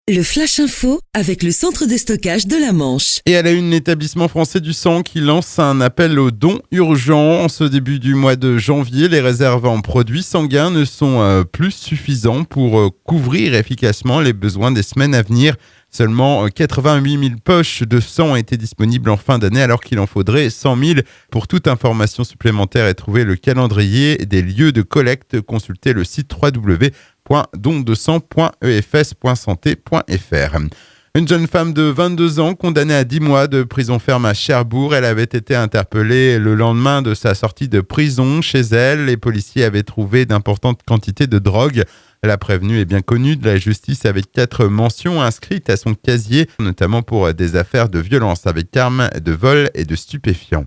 Le Flash Info avec le centre de stockage de la Manche. Et à la une, l'établissement français du sang qui lance un appel aux dons urgents. En ce début du mois de janvier, les réserves en produits sanguins ne sont plus suffisants pour couvrir efficacement les besoins des semaines à venir. Seulement 88 000 poches de sang ont été disponibles en fin d'année alors qu'il en faudrait 100 000. Pour toute information supplémentaire et trouver le calendrier des lieux de collecte, consultez le site www.dondesang.efs.santé.fr. Une jeune femme de 22 ans condamnée à 10 mois de prison ferme à Cherbourg. Elle avait été interpellée le lendemain de sa sortie de prison. Chez elle, les policiers avaient trouvé d'importantes quantités de drogue. La prévenue est bien connue de la justice avec 4 mentions inscrites à son casier, notamment pour des affaires de violence avec armes, de vol et de stupéfiants.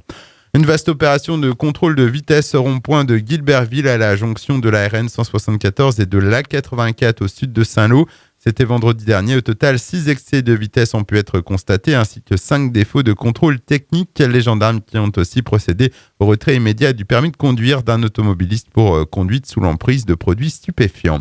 Une vaste opération de contrôle de vitesse au rond-point de Guilberville à la jonction de la RN 174 et de l'A84 au sud de Saint-Lô. C'était vendredi dernier. Au total, 6 excès de vitesse ont pu être constatés ainsi que 5 défauts de contrôle technique. Les gendarmes qui ont aussi procédé au retrait immédiat du permis de conduire d'un automobiliste pour conduite sous l'emprise de produits stupéfiants.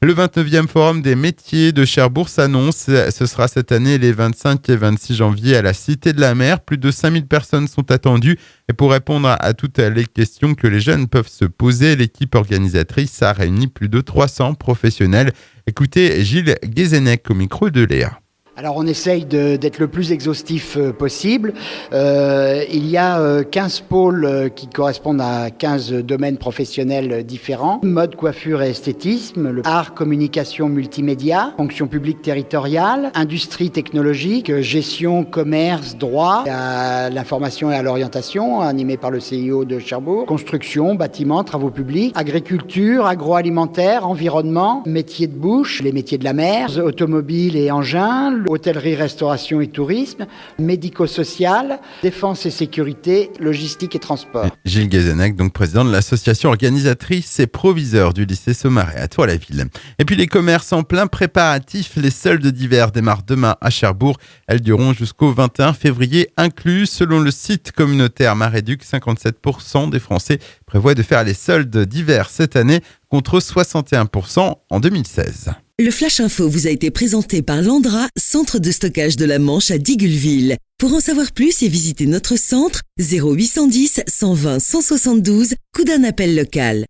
Le 29e Forum des métiers de Cherbourg s'annonce. Ce sera cette année les 25 et 26 janvier à la Cité de la Mer. Plus de 5000 personnes sont attendues. Et pour répondre à toutes les questions que les jeunes peuvent se poser, l'équipe organisatrice a réuni plus de 300 professionnels. Écoutez Gilles Guézenec au micro de Léa. Alors on essaye d'être le plus exhaustif possible. Il y a 15 pôles qui correspondent à 15 domaines professionnels différents. Mode, coiffure et esthétisme, le art, communication, multimédia, fonction publique territoriale, industrie technologique, gestion, commerce, droit, à l'information et à l'orientation, animé par le CIO de Cherbourg, construction, bâtiment, travaux publics, agriculture, agroalimentaire, environnement, métiers de bouche, les métiers de la mer, automobile et engins, hôtellerie, restauration et tourisme, médico-social, défense et sécurité, logistique et transport. Gilles Guézenec, donc président de l'association organisatrice et proviseur du lycée Saumarez à Thouars-la-Ville. Et puis les commerces en plein préparatif, les soldes d'hiver démarrent demain à Cherbourg. Elles dureront jusqu'au 21 février inclus. Selon le site communautaire Maréduc, 57% des Français prévoient de faire les soldes d'hiver cette année contre 61% en 2016. Le Flash Info vous a été présenté par Landra, centre de stockage de la Manche à Digulleville. Pour en savoir plus et visiter notre centre, 0810 120 172, coup d'un appel local.